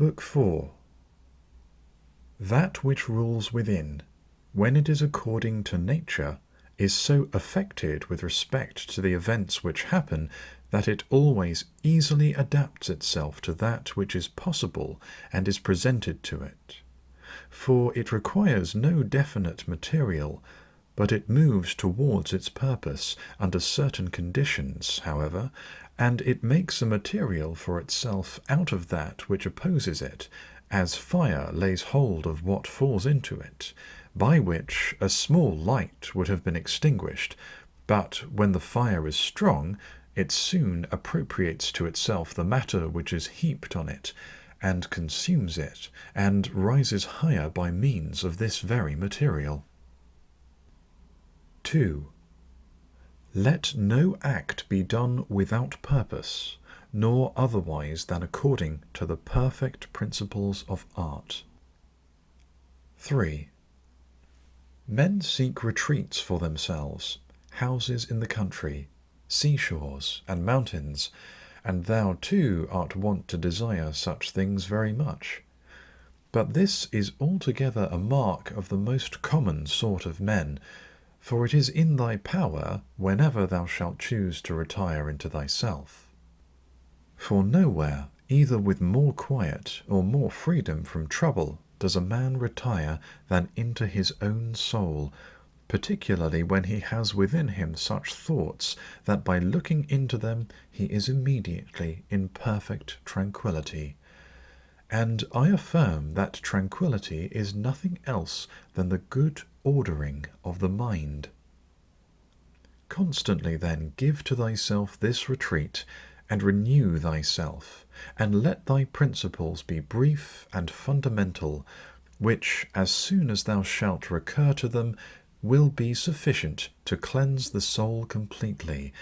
Book 4. That which rules within, when it is according to nature, is so affected with respect to the events which happen that it always easily adapts itself to that which is possible and is presented to it. For it requires no definite material, but it moves towards its purpose under certain conditions, however, and it makes a material for itself out of that which opposes it, as fire lays hold of what falls into it, by which a small light would have been extinguished, but when the fire is strong, it soon appropriates to itself the matter which is heaped on it, and consumes it, and rises higher by means of this very material. 2. Let no act be done without purpose, nor otherwise than according to the perfect principles of art. 3. Men seek retreats for themselves, houses in the country, seashores, and mountains, and thou too art wont to desire such things very much. But this is altogether a mark of the most common sort of men, for it is in thy power whenever thou shalt choose to retire into thyself. For nowhere, either with more quiet or more freedom from trouble, does a man retire than into his own soul, particularly when he has within him such thoughts that by looking into them he is immediately in perfect tranquillity. And I affirm that tranquillity is nothing else than the good ordering of the mind. Constantly then give to thyself this retreat, and renew thyself, and let thy principles be brief and fundamental, which, as soon as thou shalt recur to them, will be sufficient to cleanse the soul completely,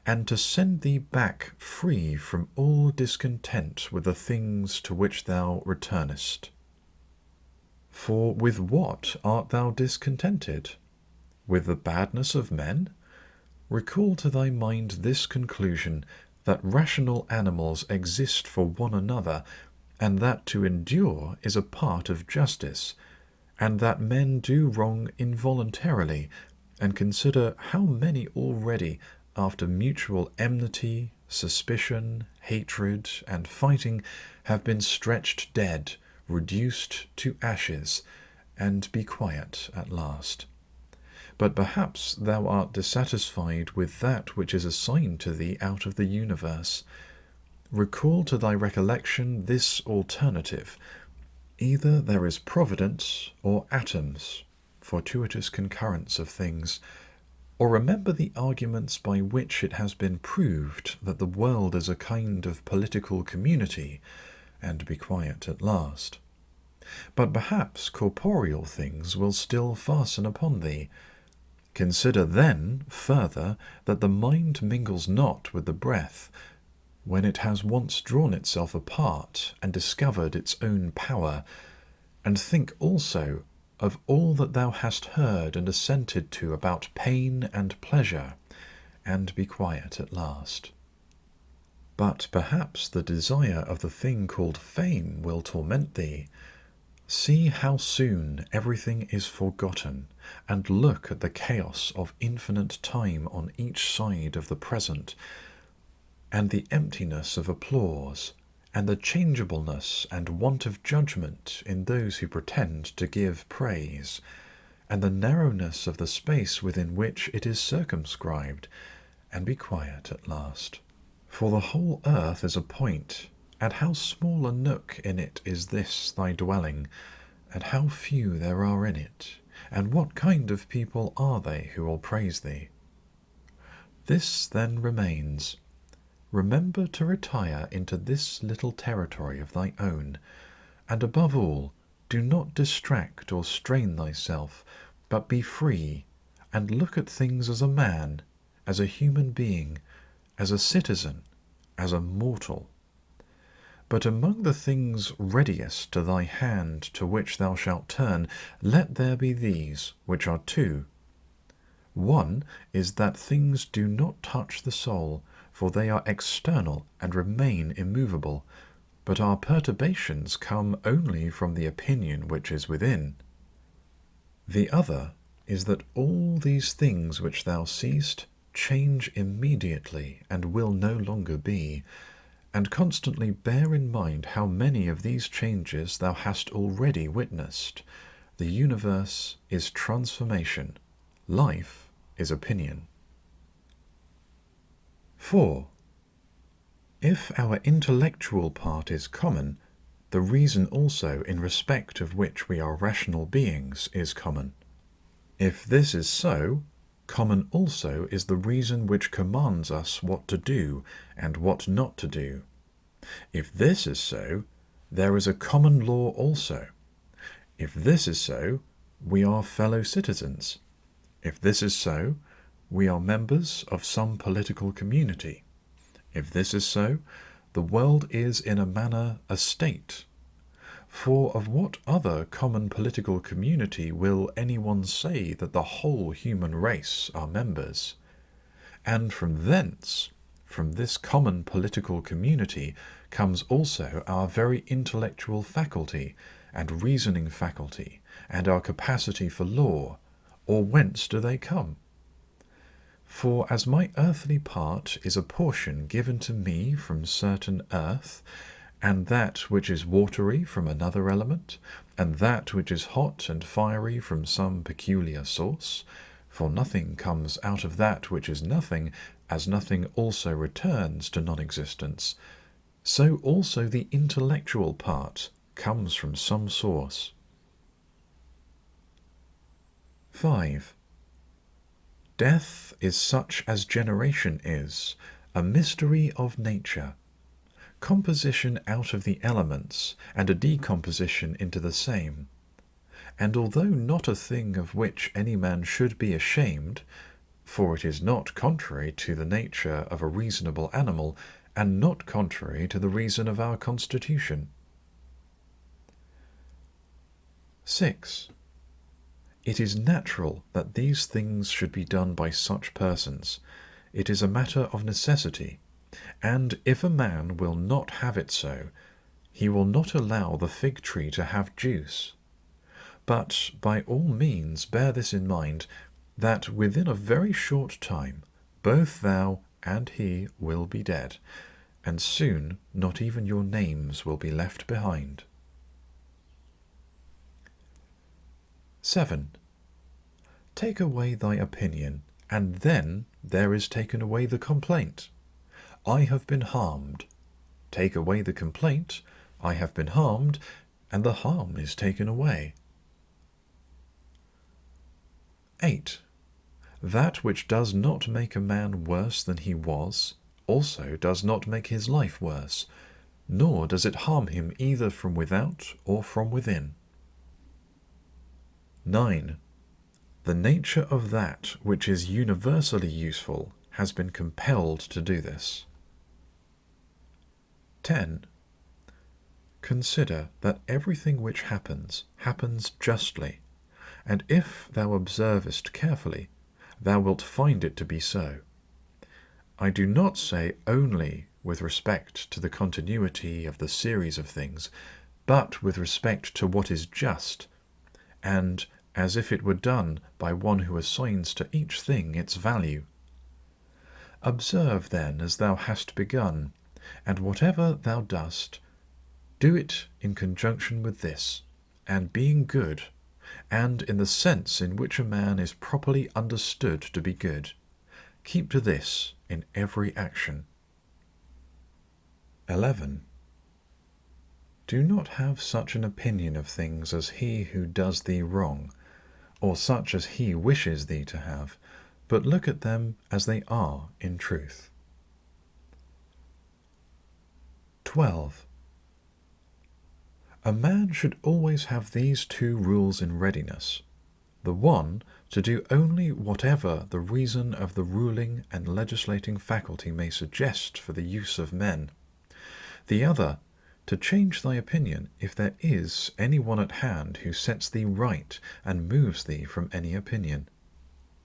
and to send thee back free from all discontent with the things to which thou returnest. For with what art thou discontented? With the badness of men? Recall to thy mind this conclusion, that rational animals exist for one another, and that to endure is a part of justice, and that men do wrong involuntarily, and consider how many already, after mutual enmity, suspicion, hatred, and fighting, have been stretched dead, reduced to ashes, and be quiet at last. But perhaps thou art dissatisfied with that which is assigned to thee out of the universe. Recall to thy recollection this alternative: either there is providence or atoms, fortuitous concurrence of things, or remember the arguments by which it has been proved that the world is a kind of political community, and be quiet at last. But perhaps corporeal things will still fasten upon thee. Consider then, further, that the mind mingles not with the breath, when it has once drawn itself apart and discovered its own power, and think also of all that thou hast heard and assented to about pain and pleasure, and be quiet at last. But perhaps the desire of the thing called fame will torment thee. See how soon everything is forgotten, and look at the chaos of infinite time on each side of the present, and the emptiness of applause, and the changeableness and want of judgment in those who pretend to give praise, and the narrowness of the space within which it is circumscribed, and be quiet at last. For the whole earth is a point, and how small a nook in it is this thy dwelling, and how few there are in it, and what kind of people are they who will praise thee? This then remains. Remember to retire into this little territory of thy own, and above all, do not distract or strain thyself, but be free, and look at things as a man, as a human being, as a citizen, as a mortal. But among the things readiest to thy hand to which thou shalt turn, let there be these, which are two. One is that things do not touch the soul, for they are external and remain immovable. but our perturbations come only from the opinion which is within. The other is that all these things which thou seest change immediately and will no longer be, and constantly bear in mind how many of these changes thou hast already witnessed. The universe is transformation. Life is opinion. 4. If our intellectual part is common, the reason also in respect of which we are rational beings is common. If this is so, common also is the reason which commands us what to do and what not to do. If this is so, there is a common law also. If this is so, we are fellow citizens. If this is so, we are members of some political community. If this is so, the world is in a manner a state. For of what other common political community will anyone say that the whole human race are members? And from thence, from this common political community, comes also our very intellectual faculty, and reasoning faculty, and our capacity for law. Or whence do they come? For as my earthly part is a portion given to me from certain earth, and that which is watery from another element, and that which is hot and fiery from some peculiar source, for nothing comes out of that which is nothing, as nothing also returns to non-existence, so also the intellectual part comes from some source. 5. Death is such as generation is, a mystery of nature, composition out of the elements, and a decomposition into the same. And although not a thing of which any man should be ashamed, for it is not contrary to the nature of a reasonable animal, and not contrary to the reason of our constitution. 6. It is natural that these things should be done by such persons. It is a matter of necessity, and if a man will not have it so, he will not allow the fig tree to have juice. But by all means bear this in mind, that within a very short time both thou and he will be dead, and soon not even your names will be left behind. 7. Take away thy opinion, and then there is taken away the complaint. I have been harmed. Take away the complaint, I have been harmed, and the harm is taken away. 8. That which does not make a man worse than he was, also does not make his life worse, nor does it harm him either from without or from within. 9. The nature of that which is universally useful has been compelled to do this. 10. Consider that everything which happens justly, and if thou observest carefully, thou wilt find it to be so. I do not say only with respect to the continuity of the series of things, but with respect to what is just, and as if it were done by one who assigns to each thing its value. Observe then as thou hast begun, and whatever thou dost, do it in conjunction with this, and being good, and in the sense in which a man is properly understood to be good. Keep to this in every action. 11. Do not have such an opinion of things as he who does thee wrong, or such as he wishes thee to have, but look at them as they are in truth. 12. A man should always have these two rules in readiness. The one, to do only whatever the reason of the ruling and legislating faculty may suggest for the use of men. The other, to change thy opinion if there is any one at hand who sets thee right and moves thee from any opinion.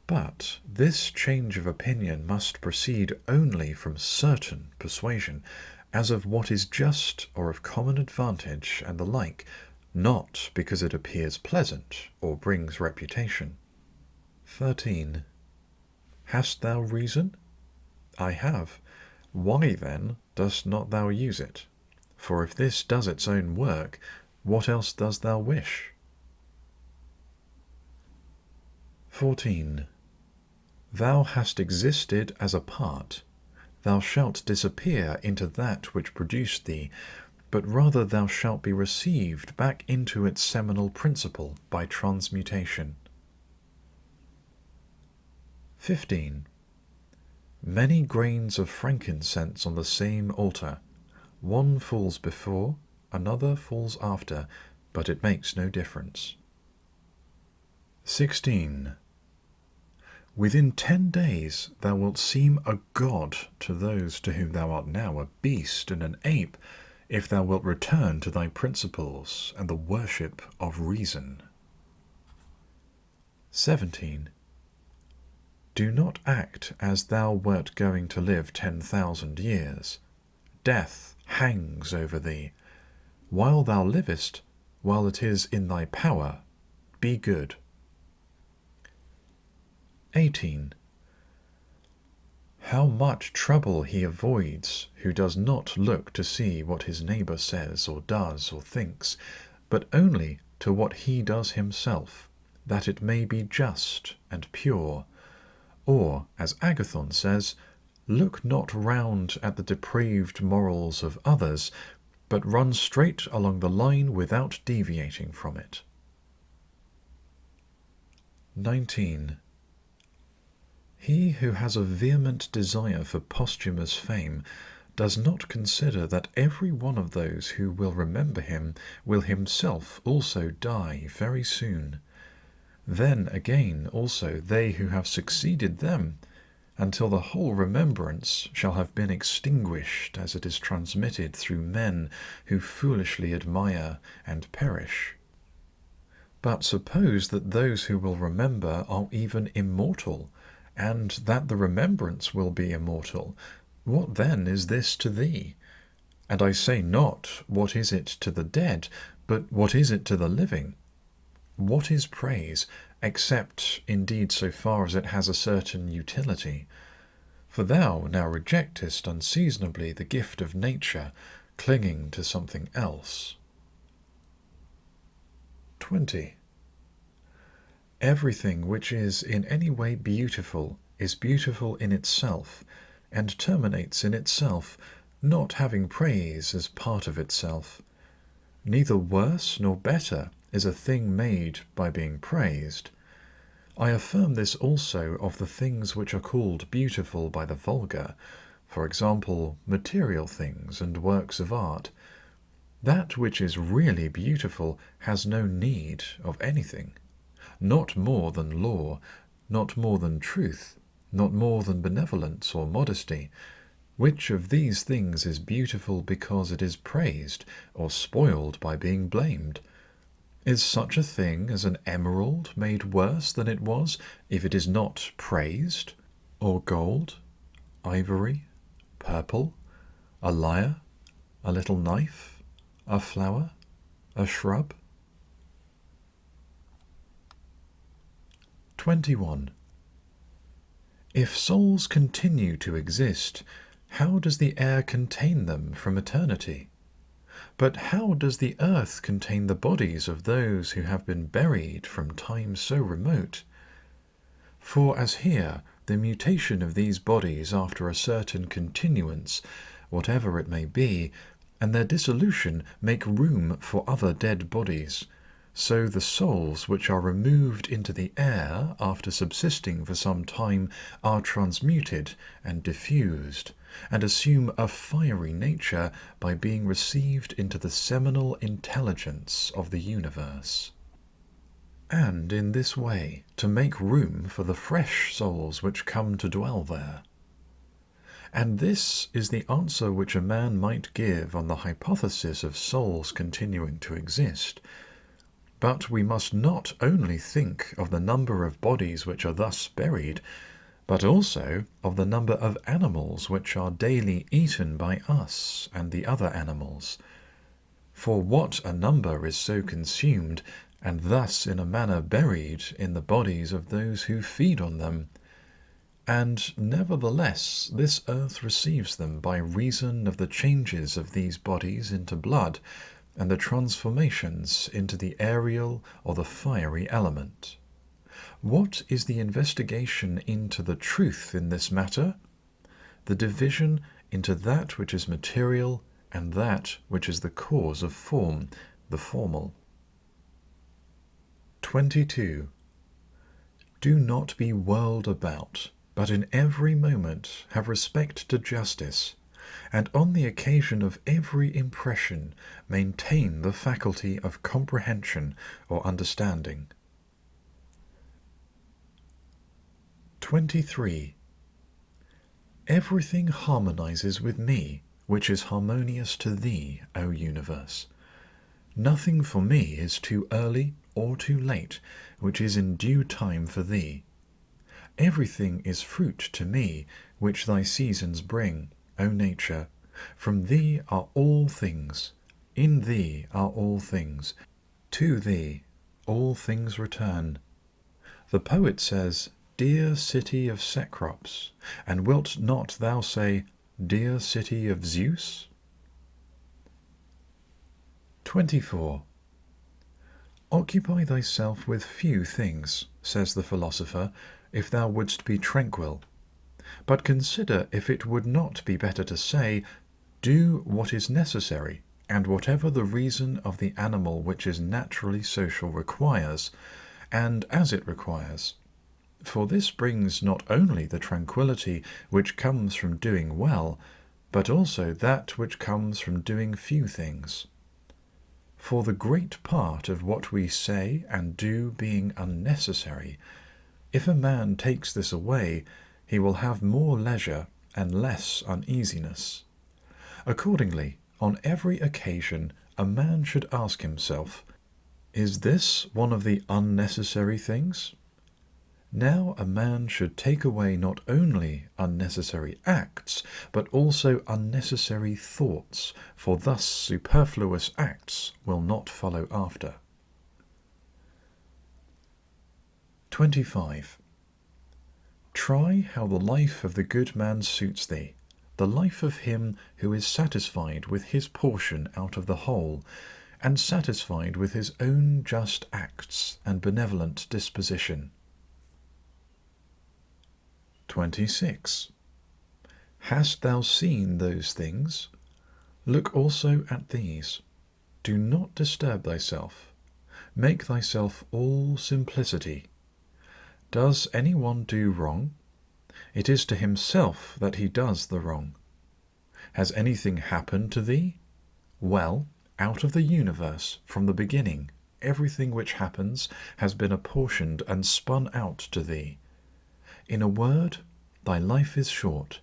But this change of opinion must proceed only from certain persuasion, as of what is just or of common advantage and the like, not because it appears pleasant or brings reputation. 13. Hast thou reason? I have. Why then dost not thou use it? For if this does its own work, what else dost thou wish? 14. Thou hast existed as a part. Thou shalt disappear into that which produced thee, but rather thou shalt be received back into its seminal principle by transmutation. 15. Many grains of frankincense on the same altar. One falls before, another falls after, but it makes no difference. 16. Within 10 days thou wilt seem a god to those to whom thou art now a beast and an ape, if thou wilt return to thy principles and the worship of reason. 17. Do not act as thou wert going to live 10,000 years. Death hangs over thee. While thou livest, while it is in thy power, be good. 18. How much trouble he avoids who does not look to see what his neighbour says or does or thinks, but only to what he does himself, that it may be just and pure. Or, as Agathon says, look not round at the depraved morals of others, but run straight along the line without deviating from it. 19. He who has a vehement desire for posthumous fame does not consider that every one of those who will remember him will himself also die very soon. Then again also they who have succeeded them, until the whole remembrance shall have been extinguished as it is transmitted through men who foolishly admire and perish. But suppose that those who will remember are even immortal, and that the remembrance will be immortal, what then is this to thee? And I say not, what is it to the dead, but what is it to the living? What is praise, except indeed so far as it has a certain utility? For thou now rejectest unseasonably the gift of nature, clinging to something else. 20. Everything which is in any way beautiful is beautiful in itself, and terminates in itself, not having praise as part of itself. Neither worse nor better is a thing made by being praised. I affirm this also of the things which are called beautiful by the vulgar, for example, material things and works of art. That which is really beautiful has no need of anything, not more than law, not more than truth, not more than benevolence or modesty. Which of these things is beautiful because it is praised, or spoiled by being blamed? Is such a thing as an emerald made worse than it was if it is not praised? Or gold, ivory, purple, a lyre, a little knife, a flower, a shrub? 21. If souls continue to exist, how does the air contain them from eternity? But how does the earth contain the bodies of those who have been buried from time so remote? For as here the mutation of these bodies after a certain continuance, whatever it may be, and their dissolution make room for other dead bodies, so the souls which are removed into the air after subsisting for some time are transmuted and diffused, and assume a fiery nature by being received into the seminal intelligence of the universe. And in this way to make room for the fresh souls which come to dwell there. And this is the answer which a man might give on the hypothesis of souls continuing to exist. But we must not only think of the number of bodies which are thus buried, but also of the number of animals which are daily eaten by us and the other animals. For what a number is so consumed, and thus in a manner buried in the bodies of those who feed on them! And nevertheless this earth receives them by reason of the changes of these bodies into blood, and the transformations into the aerial or the fiery element. What is the investigation into the truth in this matter? The division into that which is material and that which is the cause of form, the formal. 22. Do not be whirled about, but in every moment have respect to justice, and on the occasion of every impression maintain the faculty of comprehension or understanding. 23. Everything harmonizes with me, which is harmonious to thee, O universe. Nothing for me is too early or too late, which is in due time for thee. Everything is fruit to me, which thy seasons bring, O nature. From thee are all things, in thee are all things, to thee all things return. The poet says, Dear city of Cecrops, and wilt not thou say, Dear city of Zeus? 24. Occupy thyself with few things, says the philosopher, if thou wouldst be tranquil. But consider if it would not be better to say, Do what is necessary, and whatever the reason of the animal which is naturally social requires, and as it requires. For this brings not only the tranquillity which comes from doing well, but also that which comes from doing few things. For the great part of what we say and do being unnecessary, if a man takes this away, he will have more leisure and less uneasiness. Accordingly, on every occasion a man should ask himself, Is this one of the unnecessary things? Now a man should take away not only unnecessary acts, but also unnecessary thoughts, for thus superfluous acts will not follow after. 25. Try how the life of the good man suits thee, the life of him who is satisfied with his portion out of the whole, and satisfied with his own just acts and benevolent disposition. 26. Hast thou seen those things? Look also at these. Do not disturb thyself. Make thyself all simplicity. Does any one do wrong? It is to himself that he does the wrong. Has anything happened to thee? Well, out of the universe, from the beginning, everything which happens has been apportioned and spun out to thee. In a word, thy life is short.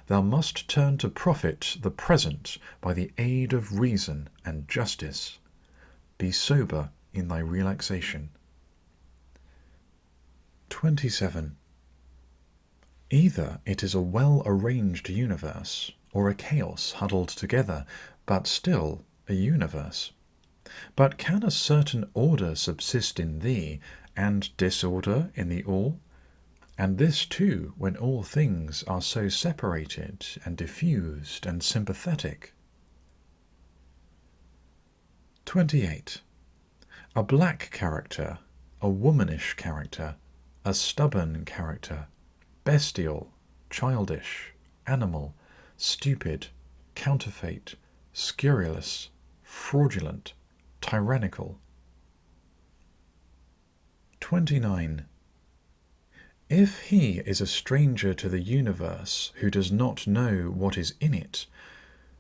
Thou must turn to profit the present by the aid of reason and justice. Be sober in thy relaxation. 27. Either it is a well-arranged universe, or a chaos huddled together, but still a universe. But can a certain order subsist in thee, and disorder in the all? And this too, when all things are so separated and diffused and sympathetic. 28. A black character, a womanish character, a stubborn character, bestial, childish, animal, stupid, counterfeit, scurrilous, fraudulent, tyrannical. 29. If he is a stranger to the universe who does not know what is in it,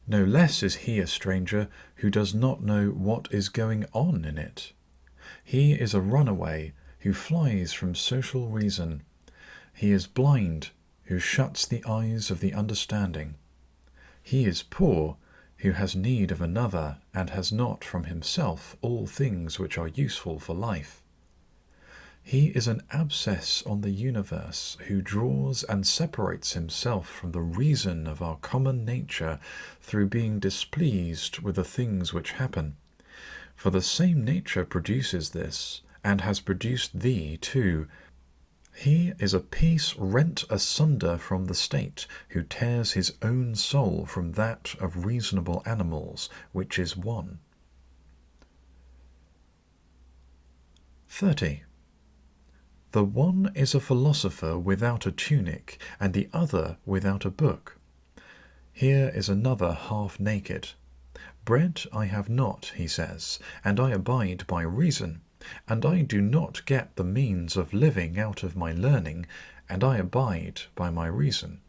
no less is he a stranger who does not know what is going on in it. He is a runaway who flies from social reason. He is blind who shuts the eyes of the understanding. He is poor who has need of another and has not from himself all things which are useful for life. He is an abscess on the universe who draws and separates himself from the reason of our common nature through being displeased with the things which happen. For the same nature produces this, and has produced thee too. He is a piece rent asunder from the state, who tears his own soul from that of reasonable animals, which is one. 30. The one is a philosopher without a tunic, and the other without a book. Here is another half naked. Bread I have not, he says, and I abide by reason, and I do not get the means of living out of my learning, and I abide by my reason.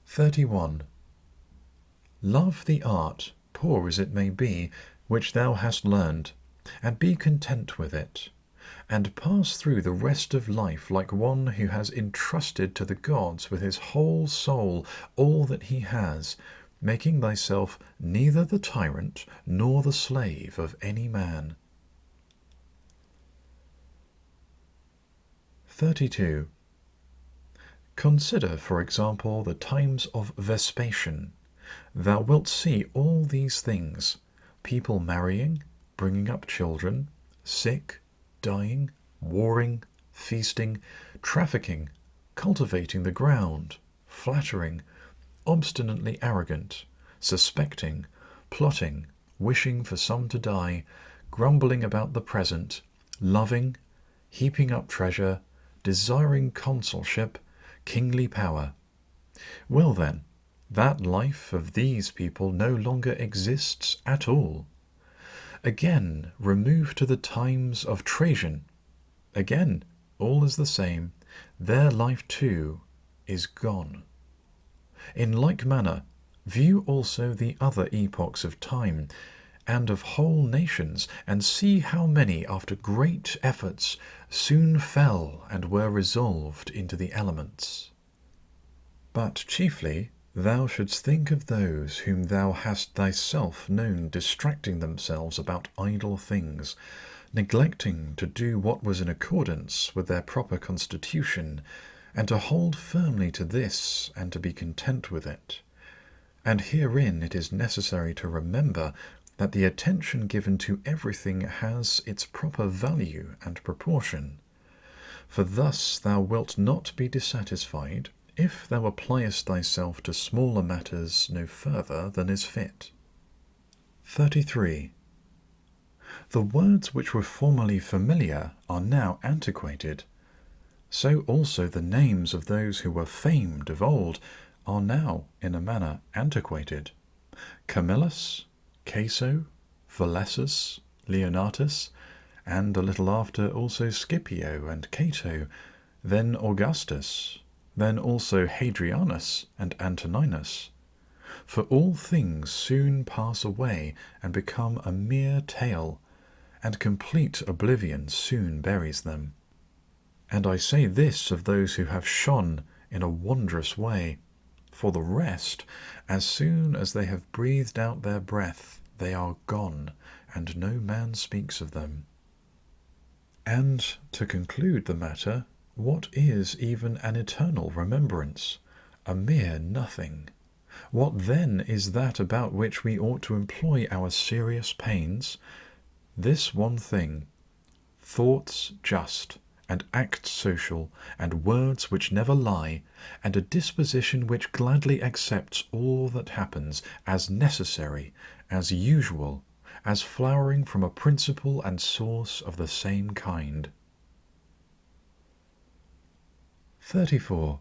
31. Love the art, poor as it may be, which thou hast learned, and be content with it, and pass through the rest of life like one who has entrusted to the gods with his whole soul all that he has, making thyself neither the tyrant nor the slave of any man. 32. Consider, for example, the times of Vespasian. Thou wilt see all these things: people marrying, bringing up children, sick, dying, warring, feasting, trafficking, cultivating the ground, flattering, obstinately arrogant, suspecting, plotting, wishing for some to die, grumbling about the present, loving, heaping up treasure, desiring consulship, kingly power. Well then, that life of these people no longer exists at all. Again, remove to the times of Trajan. Again, all is the same. Their life too is gone. In like manner, view also the other epochs of time, and of whole nations, and see how many, after great efforts, soon fell and were resolved into the elements. But chiefly thou shouldst think of those whom thou hast thyself known distracting themselves about idle things, neglecting to do what was in accordance with their proper constitution, and to hold firmly to this, and to be content with it. And herein it is necessary to remember that the attention given to everything has its proper value and proportion. For thus thou wilt not be dissatisfied, if thou appliest thyself to smaller matters no further than is fit. 33. The words which were formerly familiar are now antiquated. So also the names of those who were famed of old are now in a manner antiquated. Camillus, Caeso, Valessus, Leonatus, and a little after also Scipio and Cato, then Augustus, then also Hadrianus and Antoninus. For all things soon pass away and become a mere tale, and complete oblivion soon buries them. And I say this of those who have shone in a wondrous way. For the rest, as soon as they have breathed out their breath, they are gone, and no man speaks of them. And to conclude the matter, what is even an eternal remembrance? A mere nothing. What then is that about which we ought to employ our serious pains? This one thing: thoughts just, and acts social, and words which never lie, and a disposition which gladly accepts all that happens as necessary, as usual, as flowering from a principle and source of the same kind. 34.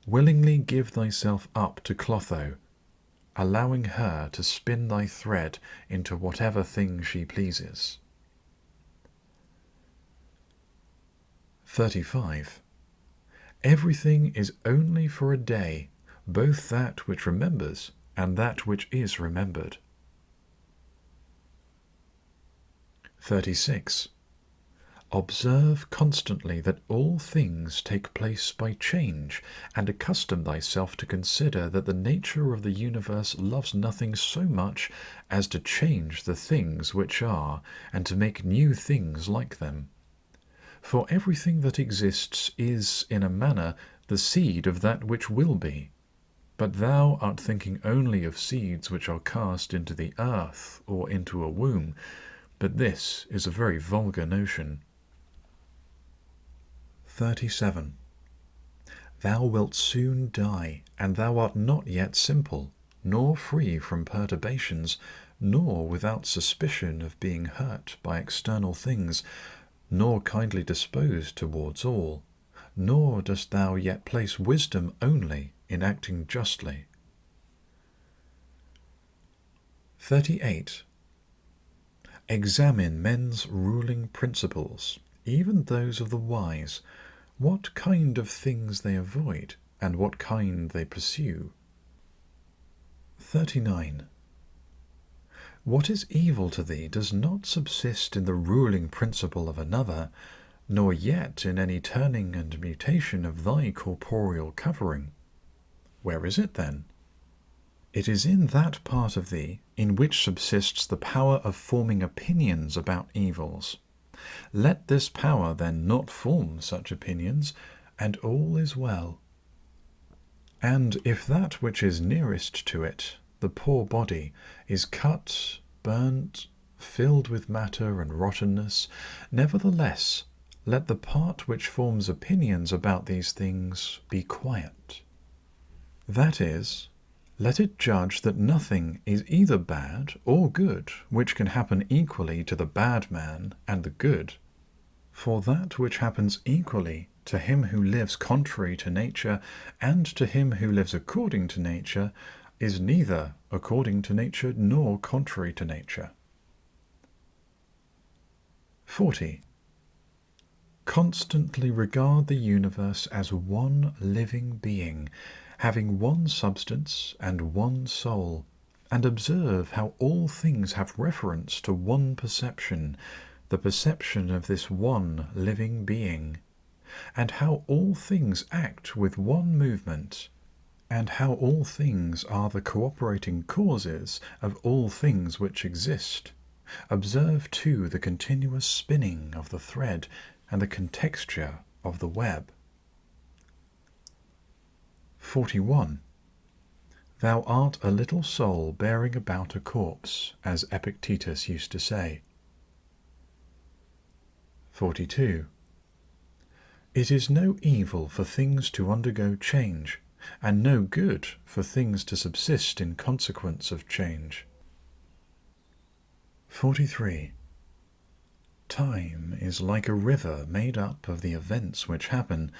Willingly give thyself up to Clotho, allowing her to spin thy thread into whatever thing she pleases. 35. Everything is only for a day, both that which remembers and that which is remembered. 36. Observe constantly that all things take place by change, and accustom thyself to consider that the nature of the universe loves nothing so much as to change the things which are, and to make new things like them. For everything that exists is, in a manner, the seed of that which will be. But thou art thinking only of seeds which are cast into the earth or into a womb, but this is a very vulgar notion. 37. Thou wilt soon die, and thou art not yet simple, nor free from perturbations, nor without suspicion of being hurt by external things, nor kindly disposed towards all, nor dost thou yet place wisdom only in acting justly. 38. Examine men's ruling principles, even those of the wise, what kind of things they avoid, and what kind they pursue. 39. What is evil to thee does not subsist in the ruling principle of another, nor yet in any turning and mutation of thy corporeal covering. Where is it then? It is in that part of thee in which subsists the power of forming opinions about evils. Let this power then not form such opinions, and all is well. And if that which is nearest to it, the poor body, is cut, burnt, filled with matter and rottenness, nevertheless let the part which forms opinions about these things be quiet. That is, let it judge that nothing is either bad or good which can happen equally to the bad man and the good. For that which happens equally to him who lives contrary to nature and to him who lives according to nature is neither according to nature nor contrary to nature. 40. Constantly regard the universe as one living being, having one substance and one soul, and observe how all things have reference to one perception, the perception of this one living being, and how all things act with one movement, and how all things are the cooperating causes of all things which exist. Observe too the continuous spinning of the thread and the contexture of the web. 41. Thou art a little soul bearing about a corpse, as Epictetus used to say. 42. It is no evil for things to undergo change, and no good for things to subsist in consequence of change. 43. Time is like a river made up of the events which happen,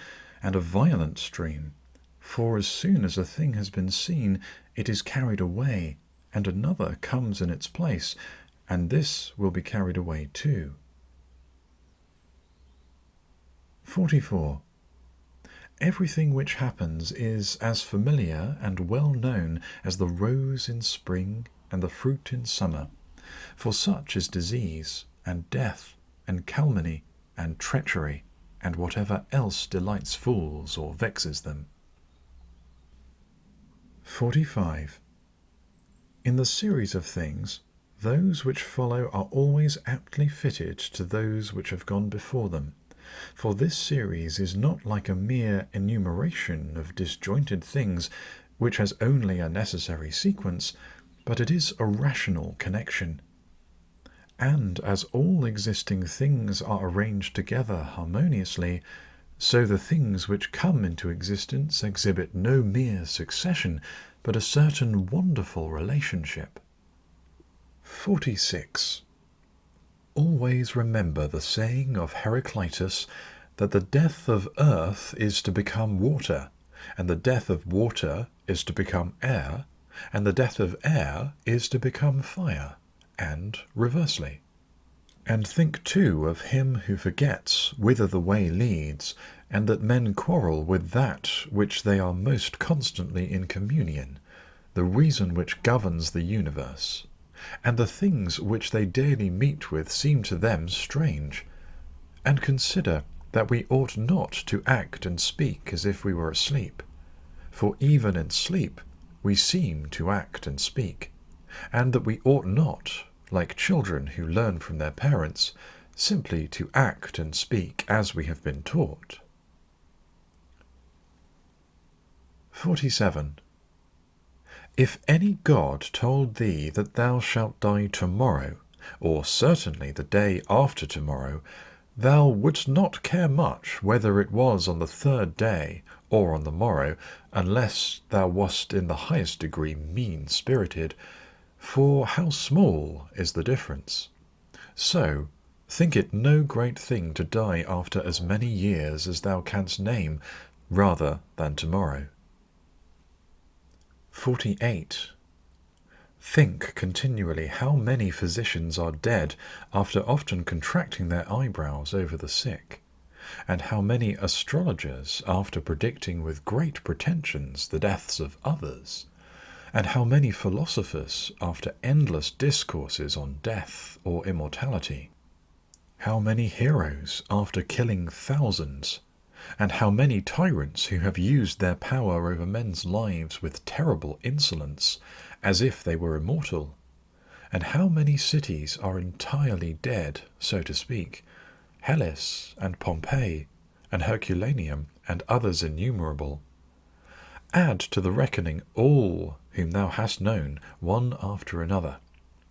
and a violent stream, for as soon as a thing has been seen, it is carried away, and another comes in its place, and this will be carried away too. 44. Everything which happens is as familiar and well known as the rose in spring and the fruit in summer, for such is disease and death and calumny and treachery and whatever else delights fools or vexes them. 45. In the series of things, those which follow are always aptly fitted to those which have gone before them, for this series is not like a mere enumeration of disjointed things which has only a necessary sequence, but it is a rational connection. And as all existing things are arranged together harmoniously, so the things which come into existence exhibit no mere succession, but a certain wonderful relationship. 46. Always remember the saying of Heraclitus that the death of earth is to become water, and the death of water is to become air, and the death of air is to become fire, and reversely. And think too of him who forgets whither the way leads, and that men quarrel with that which they are most constantly in communion, the reason which governs the universe, and the things which they daily meet with seem to them strange, And consider that we ought not to act and speak as if we were asleep, for even in sleep we seem to act and speak, and that we ought not, like children who learn from their parents, simply to act and speak as we have been taught. 47. If any god told thee that thou shalt die tomorrow, or certainly the day after tomorrow, thou wouldst not care much whether it was on the third day or on the morrow, unless thou wast in the highest degree mean-spirited, for how small is the difference? So, think it no great thing to die after as many years as thou canst name, rather than tomorrow. 48. Think continually how many physicians are dead after often contracting their eyebrows over the sick, and how many astrologers after predicting with great pretensions the deaths of others, and how many philosophers after endless discourses on death or immortality, how many heroes after killing thousands, and how many tyrants who have used their power over men's lives with terrible insolence, as if they were immortal, and how many cities are entirely dead, so to speak, Hellas and Pompeii and Herculaneum and others innumerable. Add to the reckoning all whom thou hast known, one after another.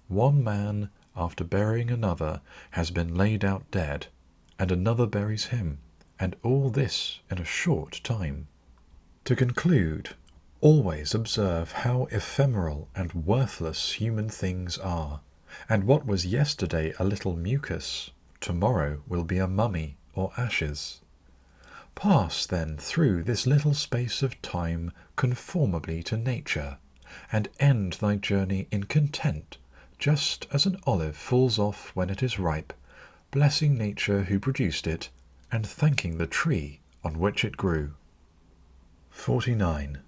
One man, after burying another, has been laid out dead, and another buries him, and all this in a short time. To conclude, always observe how ephemeral and worthless human things are, and what was yesterday a little mucus, tomorrow will be a mummy or ashes. Pass then through this little space of time conformably to nature, and end thy journey in content, just as an olive falls off when it is ripe, blessing nature who produced it, and thanking the tree on which it grew. 49.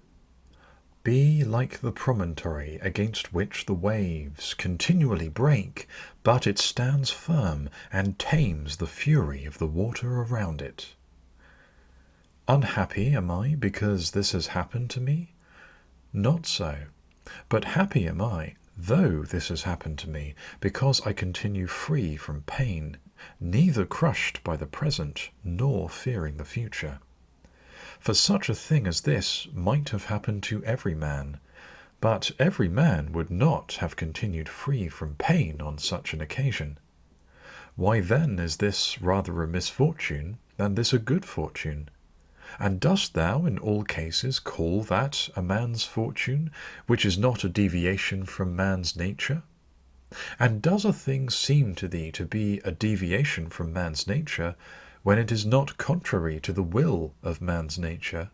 Be like the promontory against which the waves continually break, but it stands firm and tames the fury of the water around it. Unhappy am I because this has happened to me? Not so, but happy am I, though this has happened to me, because I continue free from pain, neither crushed by the present, nor fearing the future. For such a thing as this might have happened to every man, but every man would not have continued free from pain on such an occasion. Why then is this rather a misfortune than this a good fortune? And dost thou in all cases call that a man's fortune, which is not a deviation from man's nature? And does a thing seem to thee to be a deviation from man's nature, when it is not contrary to the will of man's nature?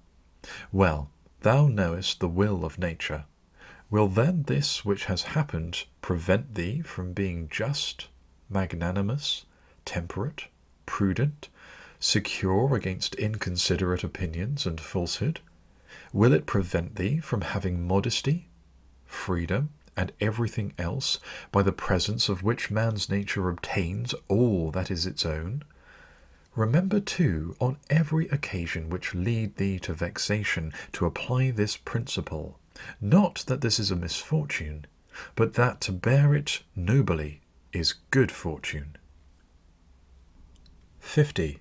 Well, thou knowest the will of nature. Will then this which has happened prevent thee from being just, magnanimous, temperate, prudent, secure against inconsiderate opinions and falsehood? Will it prevent thee from having modesty, freedom, and everything else, by the presence of which man's nature obtains all that is its own? Remember, too, on every occasion which lead thee to vexation, to apply this principle, not that this is a misfortune, but that to bear it nobly is good fortune. 50.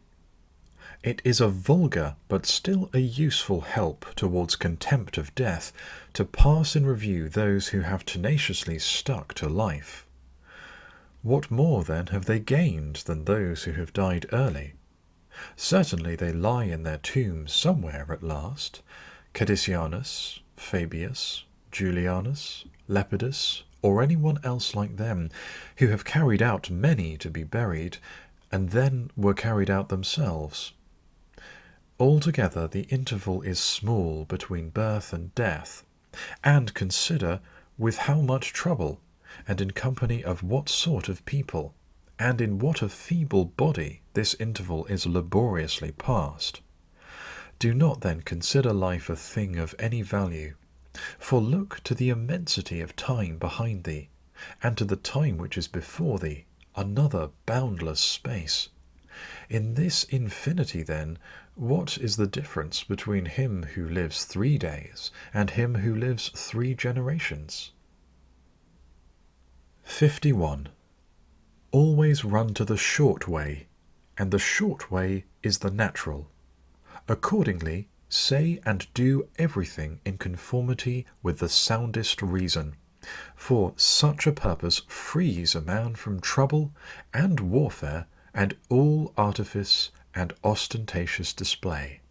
It is a vulgar but still a useful help towards contempt of death to pass in review those who have tenaciously stuck to life. What more, then, have they gained than those who have died early? Certainly they lie in their tombs somewhere at last, Cadicianus, Fabius, Julianus, Lepidus, or any one else like them, who have carried out many to be buried, and then were carried out themselves. Altogether the interval is small between birth and death, and consider with how much trouble, and in company of what sort of people, and in what a feeble body this interval is laboriously passed. Do not then consider life a thing of any value, for look to the immensity of time behind thee, and to the time which is before thee, another boundless space, In this infinity, then, what is the difference between him who lives 3 days and him who lives 3 generations? 51. Always run to the short way, and the short way is the natural. Accordingly, say and do everything in conformity with the soundest reason, for such a purpose frees a man from trouble and warfare and all artifice and ostentatious display.